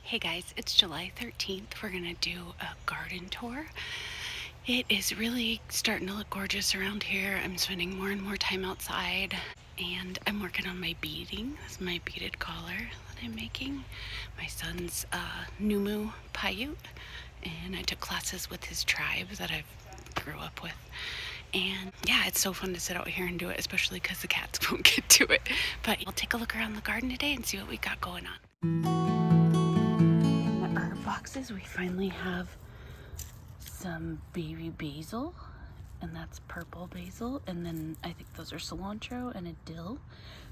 Hey guys, it's July 13th. We're gonna do a garden tour. It is really starting to look gorgeous around here. I'm spending more and more time outside and I'm working on my beading. This is my beaded collar that I'm making. My son's Numu Paiute, and I took classes with his tribe that I grew up with. And yeah, it's so fun to sit out here and do it, especially because the cats won't get to it. But we'll take a look around the garden today and see what we got going on. Boxes, we finally have some baby basil, and that's purple basil, and then I think those are cilantro and a dill,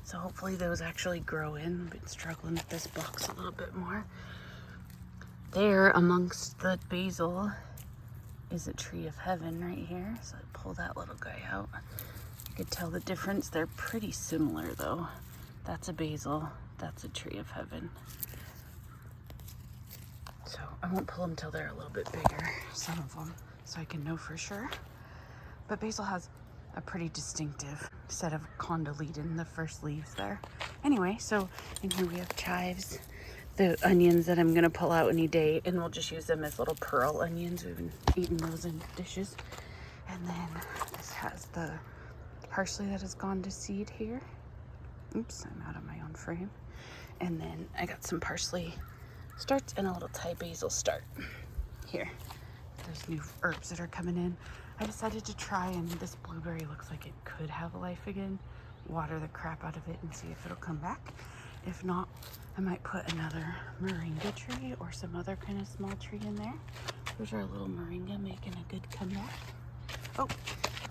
so hopefully those actually grow in. I've been struggling with this box a little bit more. There amongst the basil is a tree of heaven right here, so I pull that little guy out. You could tell the difference. They're pretty similar though. That's a basil, that's a tree of heaven. So I won't pull them till they're a little bit bigger, some of them, so I can know for sure. But basil has a pretty distinctive set of condyledon, the first leaves there. Anyway, so in here we have chives, the onions that I'm gonna pull out any day, and we'll just use them as little pearl onions. We've been eating those in dishes. And then this has the parsley that has gone to seed here. Oops, I'm out of my own frame. And then I got some parsley starts and a little Thai basil start here. There's new herbs that are coming in. I decided to try, and this blueberry looks like it could have life again. Water the crap out of it and see if it'll come back. If not, I might put another moringa tree or some other kind of small tree in there. There's our little moringa making a good comeback. Oh,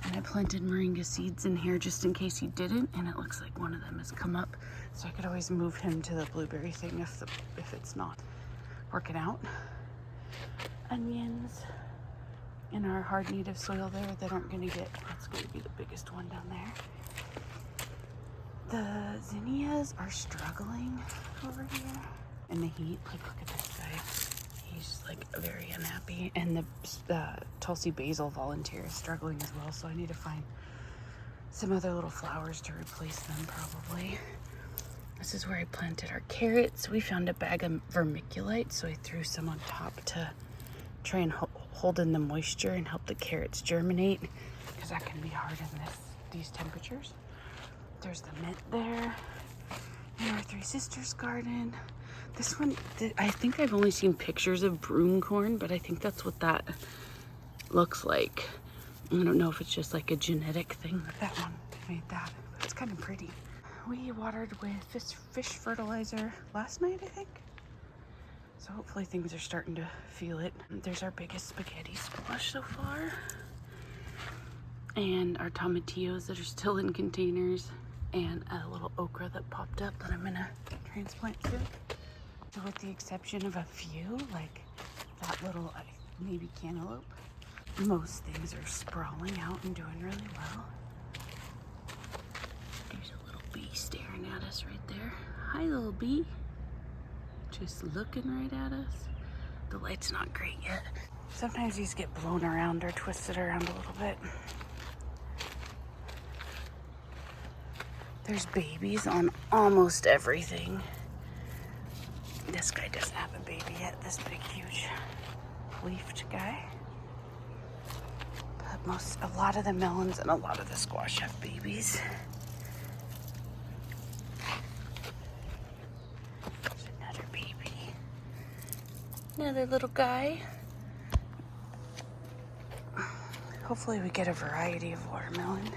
and I planted moringa seeds in here just in case he didn't, and it looks like one of them has come up. So I could always move him to the blueberry thing if it's not working out. Onions in our hard native soil there that aren't gonna get, that's gonna be the biggest one down there. The zinnias are struggling over here in the heat. Like, look at this guy. He's like very unhappy. And the Tulsi basil volunteer is struggling as well, so I need to find some other little flowers to replace them probably. This is where I planted our carrots. We found a bag of vermiculite, so I threw some on top to try and hold in the moisture and help the carrots germinate, because that can be hard in these temperatures. There's the mint there. In our Three Sisters garden. This one, I think I've only seen pictures of broomcorn, but I think that's what that looks like. I don't know if it's just like a genetic thing that one made that, but it's kind of pretty. We watered with fish fertilizer last night, I think. So hopefully things are starting to feel it. There's our biggest spaghetti squash so far. And our tomatillos that are still in containers. And a little okra that popped up that I'm gonna transplant soon. So with the exception of a few, like that little maybe cantaloupe, most things are sprawling out and doing really well. There's a little bee staring at us right there. Hi, little bee. Just looking right at us. The light's not great yet. Sometimes these get blown around or twisted around a little bit. There's babies on almost everything. This guy doesn't have a baby yet, this big, huge leafed guy. But a lot of the melons and a lot of the squash have babies. There's another baby. Another little guy. Hopefully we get a variety of watermelon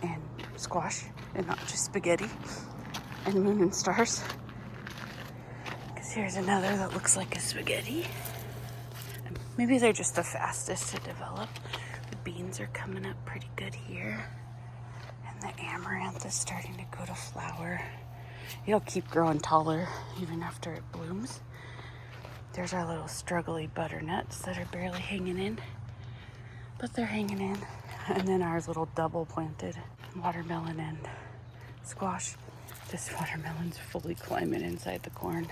and squash and not just spaghetti and moon and stars. Because here's another that looks like a spaghetti. Maybe they're just the fastest to develop. The beans are coming up pretty good here. And the amaranth is starting to go to flower. It'll keep growing taller even after it blooms. There's our little struggly butternuts that are barely hanging in. But they're hanging in. And then our little double planted watermelon and squash. This watermelon's fully climbing inside the corn.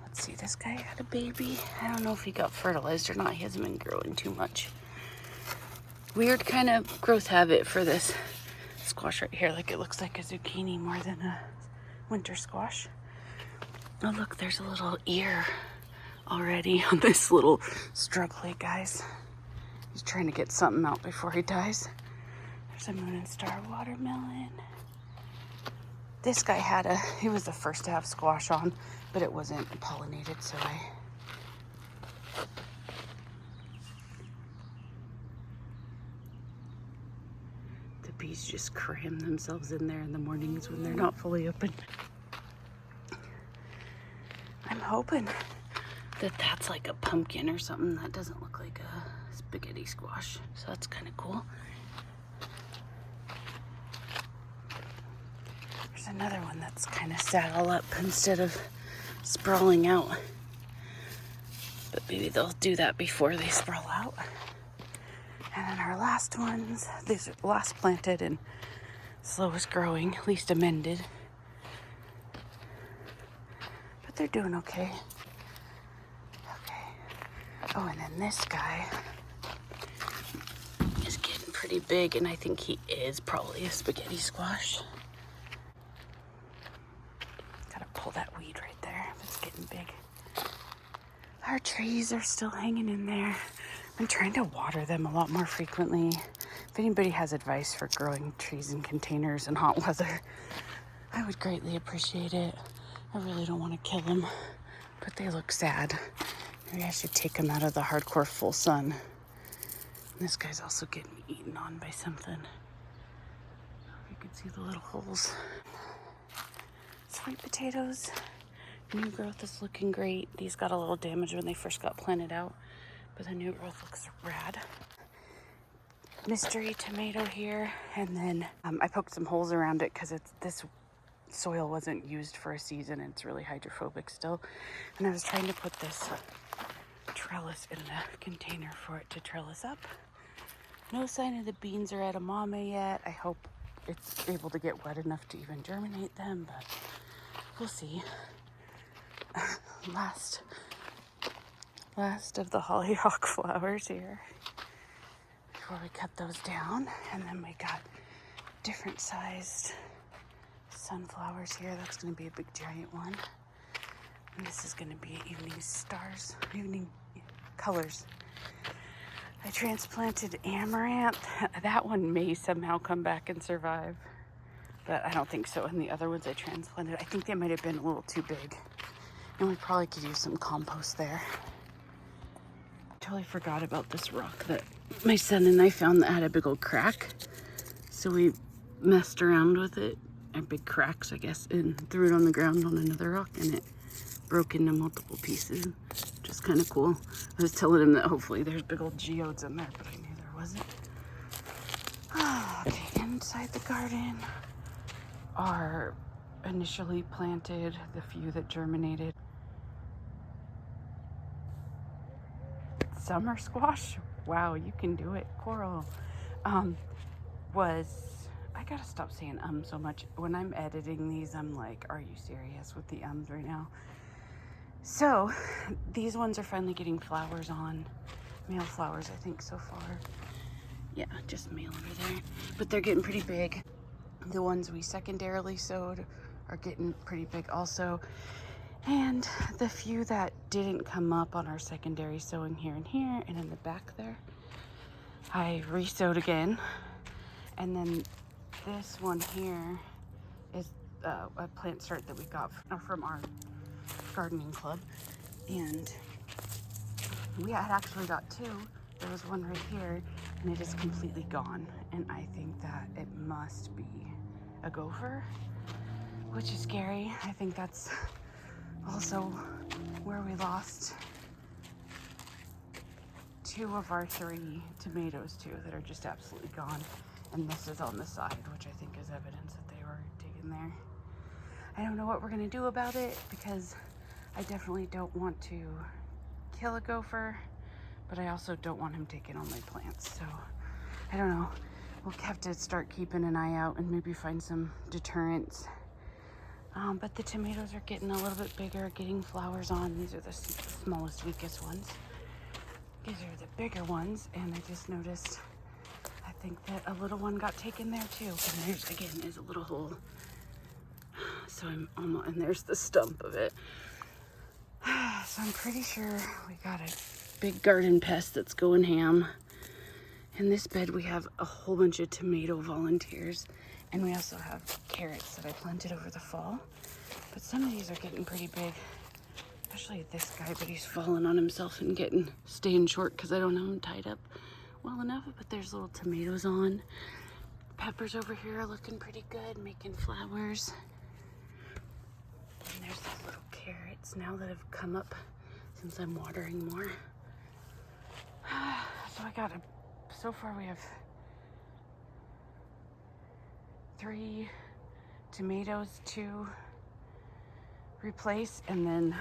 Let's see, this guy had a baby. I don't know if he got fertilized or not. He hasn't been growing too much. Weird kind of growth habit for this squash right here. Like, it looks like a zucchini more than a winter squash. Oh look, there's a little ear already on this little struggly guys. He's trying to get something out before he dies. There's a moon and star watermelon. This guy he was the first to have squash on, but it wasn't pollinated, so the bees just cram themselves in there in the mornings when they're not fully open. I'm hoping that that's like a pumpkin or something. That doesn't look like a spaghetti squash, so that's kind of cool. There's another one that's kind of saddle up instead of sprawling out. But maybe they'll do that before they sprawl out. And then our last ones, these are last planted and slowest growing, least amended. But they're doing okay. Okay. Oh, and then this guy is getting pretty big, and I think he is probably a spaghetti squash. Gotta pull that weed right there. It's getting big. Our trees are still hanging in there. I'm trying to water them a lot more frequently. If anybody has advice for growing trees in containers in hot weather, I would greatly appreciate it. I really don't want to kill them, but they look sad. Maybe I should take them out of the hardcore full sun. And this guy's also getting eaten on by something. You can see the little holes. Sweet potatoes. New growth is looking great. These got a little damage when they first got planted out, but the new growth looks rad. Mystery tomato here, and then I poked some holes around it because this soil wasn't used for a season and it's really hydrophobic still. And I was trying to put this trellis in the container for it to trellis up. No sign of the beans or edamame yet. I hope it's able to get wet enough to even germinate them, but we'll see. Last of the hollyhock flowers here before we cut those down. And then we got different sized sunflowers here. That's going to be a big giant one. And this is going to be evening colors. I transplanted amaranth. That one may somehow come back and survive, but I don't think so. And the other ones I transplanted, I think they might have been a little too big. And we probably could use some compost there. Totally forgot about this rock that my son and I found that had a big old crack. So we messed around with it, and big cracks, I guess, and threw it on the ground on another rock, and it broke into multiple pieces, which is kind of cool. I was telling him that hopefully there's big old geodes in there, but I knew there wasn't. Okay, inside the garden are initially planted, the few that germinated. Summer squash, wow, you can do it. Coral I gotta stop saying so much. When I'm editing these, I'm like, are you serious with the ums right now? So these ones are finally getting flowers on, male flowers, I think, so far. Yeah, just male over there, but they're getting pretty big. The ones we secondarily sowed are getting pretty big also. And the few that didn't come up on our secondary sowing here and here and in the back there, I re-sowed again. And then this one here is a plant start that we got from our gardening club. And we had actually got two. There was one right here, and it is completely gone. And I think that it must be a gopher, which is scary. I think that's also where we lost two of our three tomatoes too, that are just absolutely gone. And this is on the side, which I think is evidence that they were taken there. I don't know what we're gonna do about it, because I definitely don't want to kill a gopher, but I also don't want him taking all my plants. So I don't know. We'll have to start keeping an eye out and maybe find some deterrents. But the tomatoes are getting a little bit bigger, getting flowers on. These are the smallest, weakest ones. These are the bigger ones, and I just noticed, I think that a little one got taken there too. And there's, again, is a little hole. So I'm almost, and there's the stump of it. So I'm pretty sure we got a big garden pest that's going ham. In this bed we have a whole bunch of tomato volunteers, and we also have carrots that I planted over the fall. But some of these are getting pretty big, especially this guy, but he's falling on himself and staying short because I don't have him tied up well enough. But there's little tomatoes on. Peppers over here are looking pretty good, making flowers. And there's these little carrots now that have come up since I'm watering more. So so far we have 3 tomatoes to replace, and then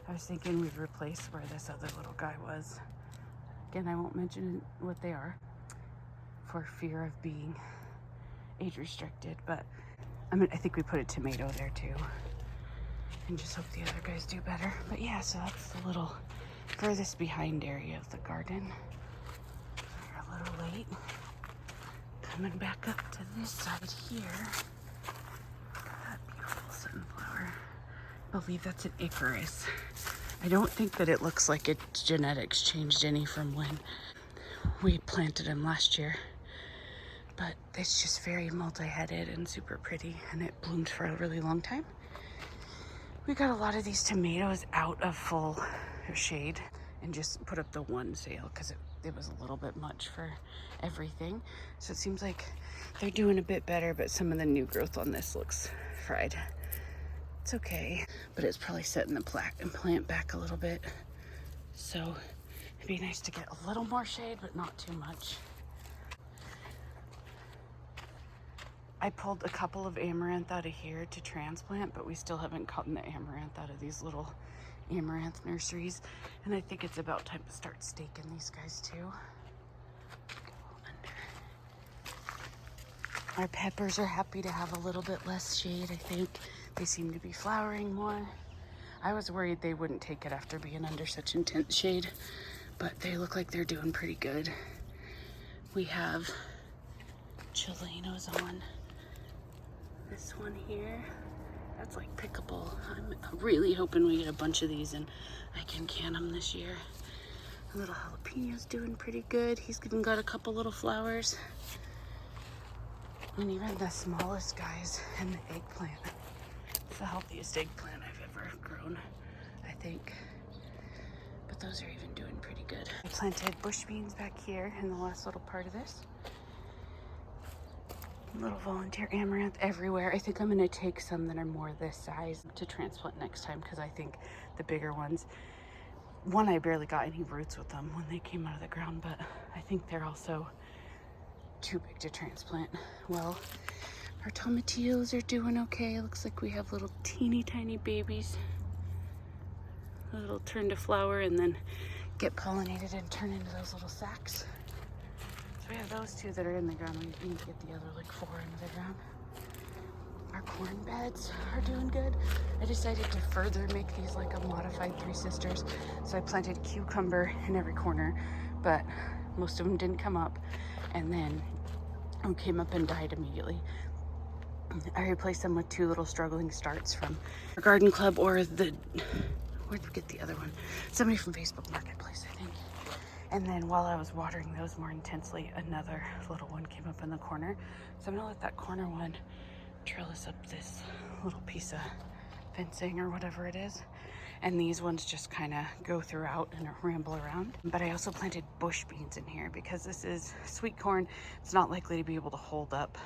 I was thinking we'd replace where this other little guy was. Again, I won't mention what they are for fear of being age restricted, but I think we put a tomato there too, and just hope the other guys do better. But yeah, so that's the little furthest behind area of the garden. We're a little late. Coming back up to this side here. That beautiful sunflower. I believe that's an Icarus. I don't think that it looks like its genetics changed any from when we planted him last year. But it's just very multi-headed and super pretty, and it bloomed for a really long time. We got a lot of these tomatoes out of full shade and just put up the one sale because it was a little bit much for everything. So it seems like they're doing a bit better, but some of the new growth on this looks fried. It's okay, but it's probably setting the plant back a little bit. So it'd be nice to get a little more shade, but not too much. I pulled a couple of amaranth out of here to transplant, but we still haven't gotten the amaranth out of these little amaranth nurseries. And I think it's about time to start staking these guys too. Our peppers are happy to have a little bit less shade, I think. They seem to be flowering more. I was worried they wouldn't take it after being under such intense shade, but they look like they're doing pretty good. We have Chilenos on. This one here, that's like pickable. I'm really hoping we get a bunch of these and I can can them this year. The little jalapeno's doing pretty good. He's even got a couple little flowers. And even the smallest guys and the eggplant. It's the healthiest eggplant I've ever grown, I think. But those are even doing pretty good. I planted bush beans back here in the last little part of this. Little volunteer amaranth everywhere. I think I'm gonna take some that are more this size to transplant next time, because I think the bigger ones, one, I barely got any roots with them when they came out of the ground, but I think they're also too big to transplant. Well, our tomatillos are doing okay. It looks like we have little teeny tiny babies. It'll turn to flower and then get pollinated and turn into those little sacs. So we have those 2 that are in the ground. We need to get the other like 4 into the ground. Our corn beds are doing good. I decided to further make these like a modified Three Sisters. So I planted cucumber in every corner, but most of them didn't come up. And then one came up and died immediately. I replaced them with 2 little struggling starts from our garden club, or where'd we get the other one? Somebody from Facebook Marketplace, I think. And then while I was watering those more intensely, another little one came up in the corner. So I'm gonna let that corner one trellis up this little piece of fencing or whatever it is. And these ones just kind of go throughout and ramble around. But I also planted bush beans in here because this is sweet corn. It's not likely to be able to hold up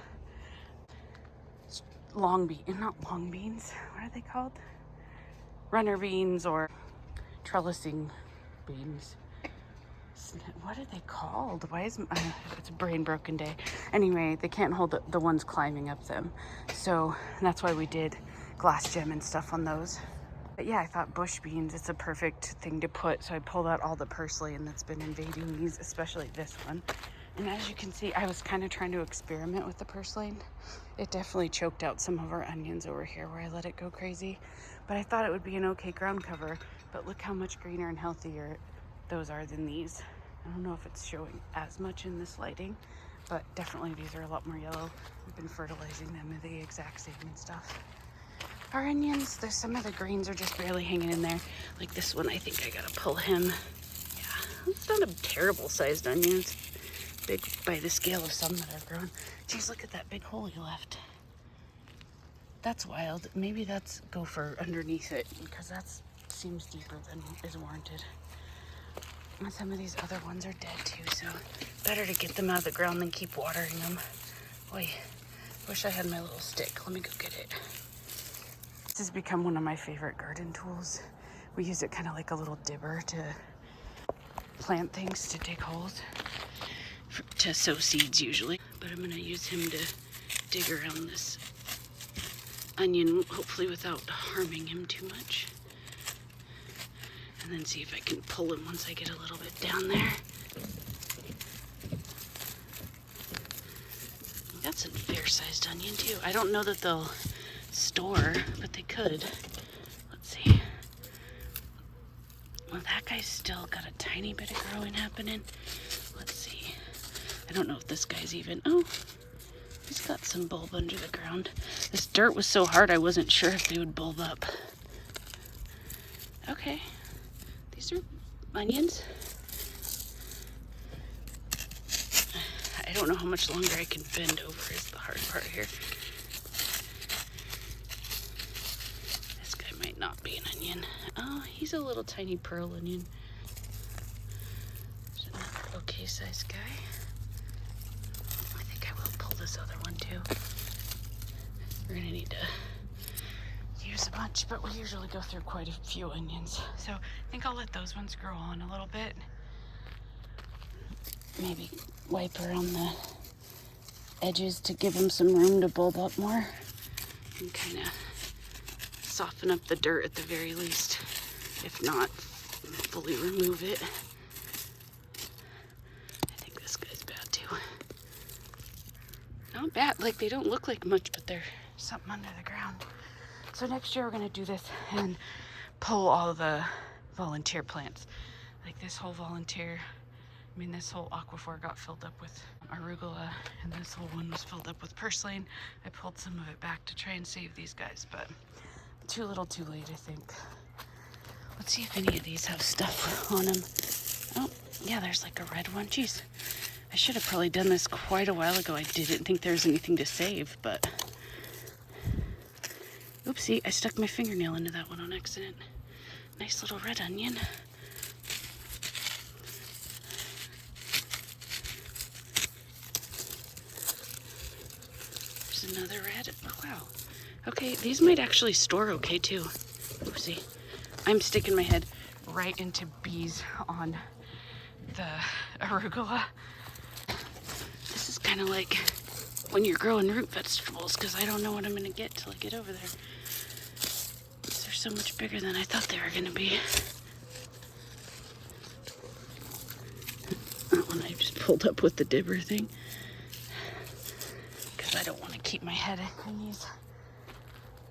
not long beans. What are they called? Runner beans or trellising beans. What are they called? Why is it's a brain broken day. Anyway, they can't hold the ones climbing up them. So that's why we did glass gem and stuff on those. But yeah, I thought bush beans, it's a perfect thing to put. So I pulled out all the purslane that's been invading these, especially this one. And as you can see, I was kind of trying to experiment with the purslane. It definitely choked out some of our onions over here where I let it go crazy. But I thought it would be an okay ground cover. But look how much greener and healthier those are than these. I don't know if it's showing as much in this lighting, but definitely these are a lot more yellow. We've been fertilizing them with the exact same and stuff. Our onions, there's some of the greens are just barely hanging in there. Like this one, I think I gotta pull him. Yeah, it's not a terrible sized onion. It's big by the scale of some that I've grown. Geez, look at that big hole you left. That's wild. Maybe that's gopher underneath it, because that seems deeper than is warranted. And some of these other ones are dead too, so better to get them out of the ground than keep watering them. Boy, wish I had my little stick. Let me go get it. This has become one of my favorite garden tools. We use it kind of like a little dibber to plant things, to dig holes, to sow seeds usually. But I'm gonna use him to dig around this onion, hopefully without harming him too much. And then see if I can pull him once I get a little bit down there. That's a fair-sized onion too. I don't know that they'll store, but they could. Let's see. Well, that guy's still got a tiny bit of growing happening. Let's see. I don't know if this guy's even, oh, he's got some bulb under the ground. This dirt was so hard I wasn't sure if they would bulb up. Okay. These are onions. I don't know how much longer I can bend over is the hard part here. This guy might not be an onion. Oh, he's a little tiny pearl onion. There's another okay sized guy. I think I will pull this other one too. We're gonna need to use a bunch, but we usually go through quite a few onions. So I think I'll let those ones grow on a little bit. Maybe wipe around the edges to give them some room to bulb up more. And kind of soften up the dirt at the very least. If not, fully remove it. I think this guy's bad too. Not bad, like they don't look like much, but they're something under the ground. So next year we're gonna do this and pull all the volunteer plants. Like this whole volunteer, I mean this whole aquifer got filled up with arugula, and this whole one was filled up with purslane. I pulled some of it back to try and save these guys, but too little too late, I think. Let's see if any of these have stuff on them. Oh, yeah, there's like a red one. Jeez, I should have probably done this quite a while ago. I didn't think there was anything to save, but oopsie, I stuck my fingernail into that one on accident. Nice little red onion. There's another red. Oh, wow. Okay, these might actually store okay too. Oopsie. I'm sticking my head right into bees on the arugula. This is kind of like when you're growing root vegetables, because I don't know what I'm going to get till I get over there. These are so much bigger than I thought they were going to be. That one I just pulled up with the dibber thing, because I don't want to keep my head in these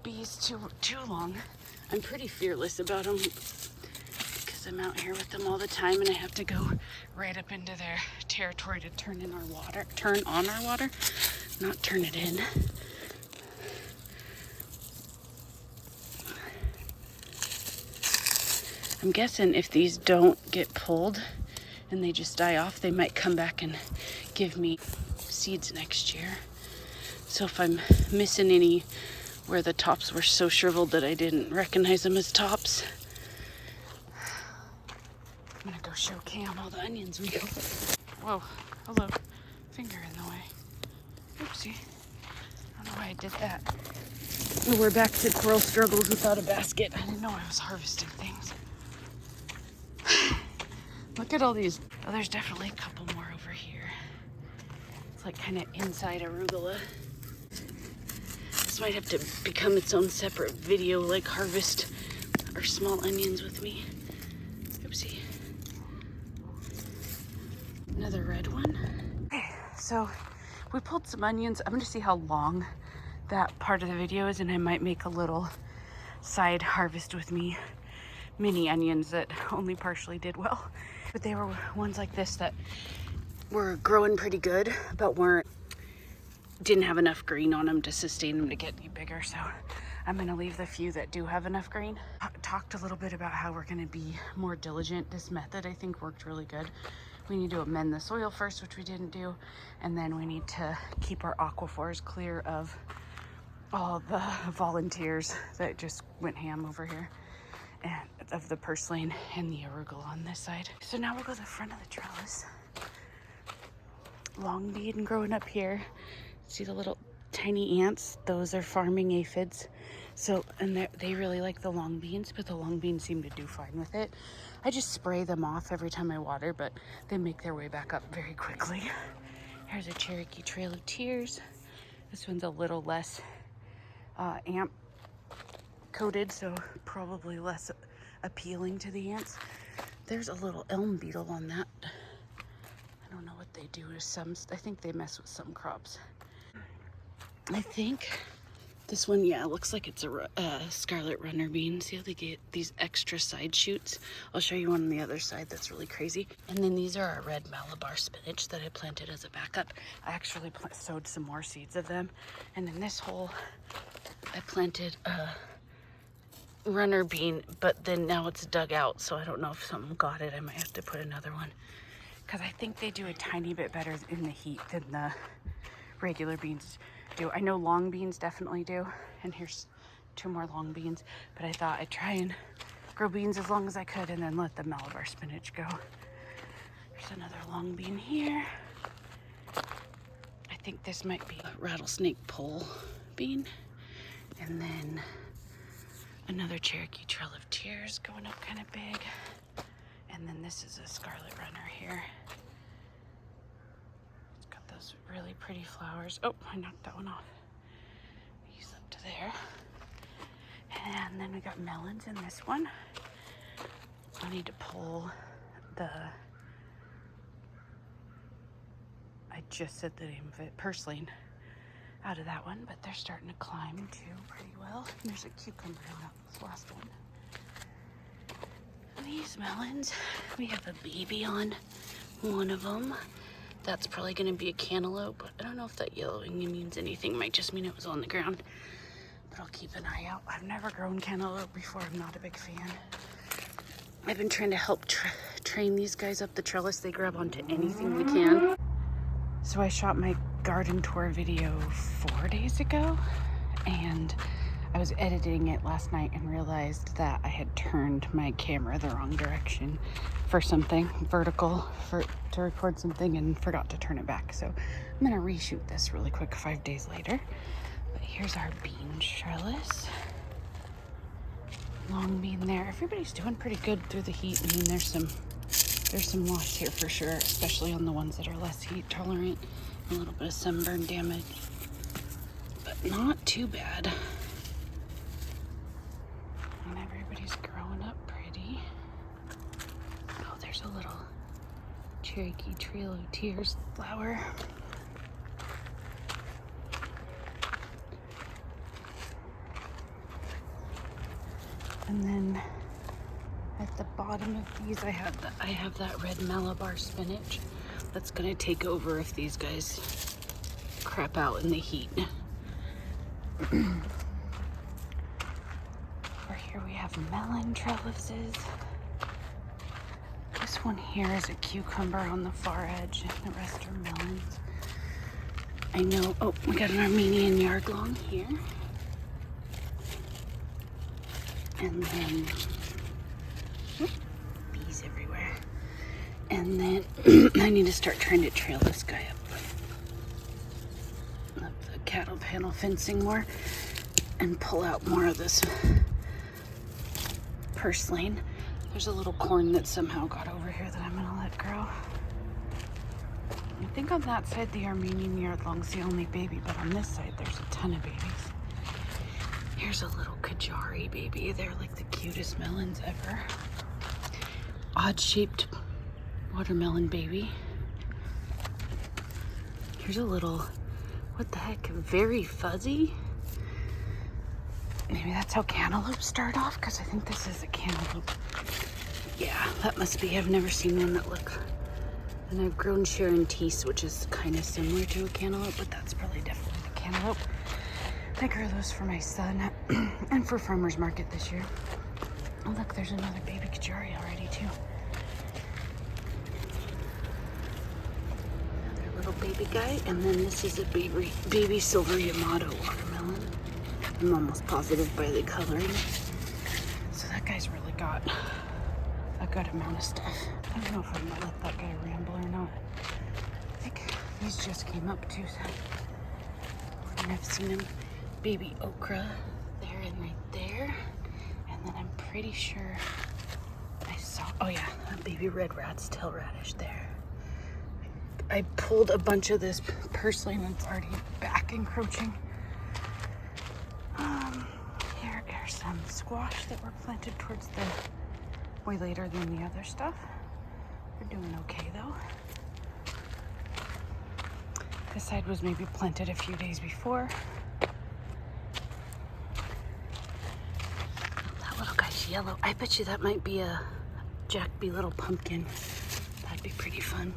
bees too long. I'm pretty fearless about them because I'm out here with them all the time, and I have to go right up into their territory to turn on our water, not turn it in. I'm guessing if these don't get pulled and they just die off, they might come back and give me seeds next year. So if I'm missing any where the tops were so shriveled that I didn't recognize them as tops, I'm gonna go show Cam all the onions we got. Whoa, hello, finger in the way. Oopsie, I don't know why I did that. Oh, we're back to squirrel struggles without a basket. I didn't know I was harvesting things. Look at all these. Oh, there's definitely a couple more over here. It's like kind of inside arugula. This might have to become its own separate video, like harvest our small onions with me. Oopsie. Another red one. Okay, so we pulled some onions. I'm gonna see how long that part of the video is, and I might make a little side harvest with me mini onions that only partially did well. But they were ones like this that were growing pretty good, but didn't have enough green on them to sustain them to get any bigger. So I'm gonna leave the few that do have enough green. Talked a little bit about how we're gonna be more diligent. This method I think worked really good. We need to amend the soil first, which we didn't do, and then we need to keep our aquifers clear of all the volunteers that just went ham over here, and of the purslane and the arugula on this side. So now we'll go to the front of the trellis. Long bean growing up here. See the little tiny ants? Those are farming aphids. So, and they really like the long beans, but the long beans seem to do fine with it. I just spray them off every time I water, but they make their way back up very quickly. Here's a Cherokee Trail of Tears. This one's a little less ant coated, so probably less appealing to the ants. There's a little elm beetle on that. I don't know what they do to some, I think they mess with some crops. I think this one, yeah, looks like it's a scarlet runner bean. See how they get these extra side shoots? I'll show you one on the other side that's really crazy. And then these are our red Malabar spinach that I planted as a backup. I actually sowed some more seeds of them. And in this hole, I planted a runner bean, but then now it's dug out, so I don't know if something got it. I might have to put another one, because I think they do a tiny bit better in the heat than the regular beans do. I know long beans definitely do, and here's 2 more long beans, but I thought I'd try and grow beans as long as I could and then let the Malabar spinach go. There's another long bean here. I think this might be a rattlesnake pole bean. And then another Cherokee Trail of Tears going up kind of big. And then this is a scarlet runner here. It's got those really pretty flowers. Oh, I knocked that one off. He's up to there. And then we got melons in this one. I need to pull the, I just said the name of it, purslane, out of that one, but they're starting to climb too pretty well. And there's a cucumber on this last one. These melons, we have a baby on one of them. That's probably going to be a cantaloupe, but I don't know if that yellowing means anything. Might just mean it was on the ground, but I'll keep an eye out. I've never grown cantaloupe before. I'm not a big fan. I've been trying to help train these guys up the trellis. They grab onto anything they can. So I shot my garden tour video 4 days ago, and I was editing it last night and realized that I had turned my camera the wrong direction for something vertical to record something, and forgot to turn it back. So I'm gonna reshoot this really quick 5 days later. But here's our bean trellis. Long bean there. Everybody's doing pretty good through the heat. I mean, there's some loss here for sure, especially on the ones that are less heat tolerant. A little bit of sunburn damage, but not too bad. And everybody's growing up pretty. Oh, there's a little Cherokee Trail of Tears flower. And then at the bottom of these, I have that red Malabar spinach that's gonna take over if these guys crap out in the heat. Over here we have melon trellises. This one here is a cucumber on the far edge, and the rest are melons. I know, oh, we got an Armenian yard long here. And then, bees everywhere. And then I need to start trying to trail this guy up the cattle panel fencing more and pull out more of this purslane. There's a little corn that somehow got over here that I'm gonna let grow. I think on that side the Armenian yardlong's the only baby, but on this side there's a ton of babies. Here's a little Kajari baby. They're like the cutest melons ever. Odd-shaped watermelon baby. Here's a little, what the heck, very fuzzy. Maybe that's how cantaloupes start off, because I think this is a cantaloupe. Yeah, that must be. I've never seen one that looks. And I've grown Sharon Teese, which is kind of similar to a cantaloupe, but that's probably definitely the cantaloupe. I grew those for my son and for farmer's market this year. Oh look, there's another baby Kajari already too. Another little baby guy, and then this is a baby silver Yamato watermelon. I'm almost positive by the coloring. So that guy's really got a good amount of stuff. I don't know if I'm gonna let that guy ramble or not. I think these just came up too, so. And I've seen him, baby okra there and right there. And then I'm pretty sure I saw, oh yeah, a baby red rat's tail radish there. I pulled a bunch of this purslane and it's already back encroaching. Here are some squash that were planted towards the way later than the other stuff. They're doing okay though. This side was maybe planted a few days before. That little guy's yellow. I bet you that might be a Jack B. Little pumpkin. That'd be pretty fun.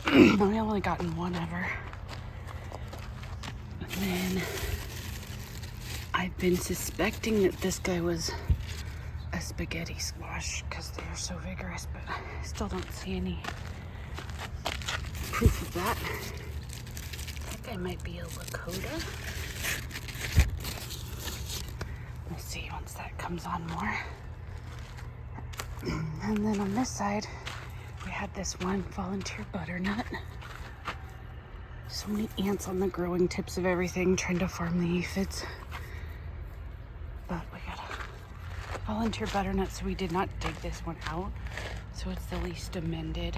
I've only gotten one ever. And then I've been suspecting that this guy was a spaghetti squash because they are so vigorous, but I still don't see any proof of that. I think I might be a Lakota. We'll see once that comes on more. And then on this side, we had this one volunteer butternut. So many ants on the growing tips of everything trying to farm the aphids. But we got a volunteer butternut, so we did not dig this one out. So it's the least amended.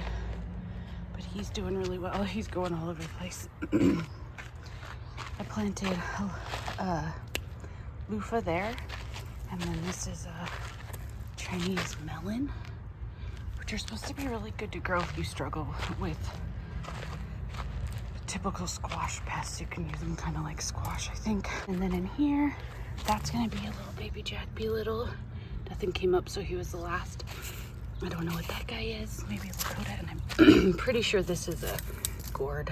But he's doing really well. He's going all over the place. I planted loofah there. And then this is a Chinese melon, which are supposed to be really good to grow if you struggle with typical squash pests. You can use them kind of like squash, I think. And then in here, that's gonna be a little baby Jack B. Little. Nothing came up, so he was the last. I don't know what that guy is. Maybe a Lakota, and I'm pretty sure this is a gourd.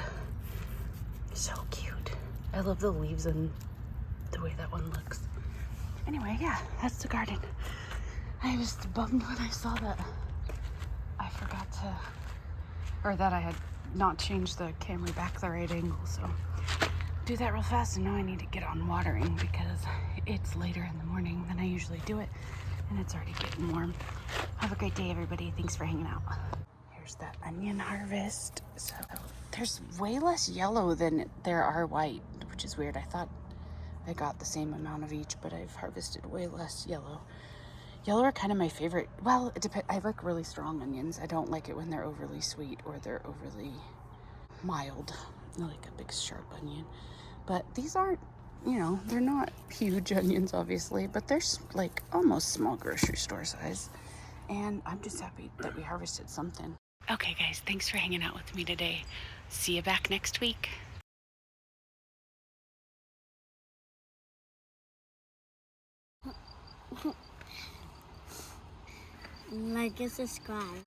So cute. I love the leaves and the way that one looks. Anyway, yeah, that's the garden. I was bummed when I saw that I forgot to, or that I had not changed the camera back the right angle, so do that real fast. And now I need to get on watering because it's later in the morning than I usually do it, and it's already getting warm. Have a great day, everybody. Thanks for hanging out. Here's that onion harvest. So there's way less yellow than there are white, which is weird. I thought I got the same amount of each, but I've harvested way less yellow. Yellow are kind of my favorite. Well, it depends. I like really strong onions. I don't like it when they're overly sweet or they're overly mild. I like a big sharp onion. But these aren't, you know, they're not huge onions, obviously, but they're like almost small grocery store size. And I'm just happy that we harvested something. Okay, guys, thanks for hanging out with me today. See you back next week. Like and subscribe.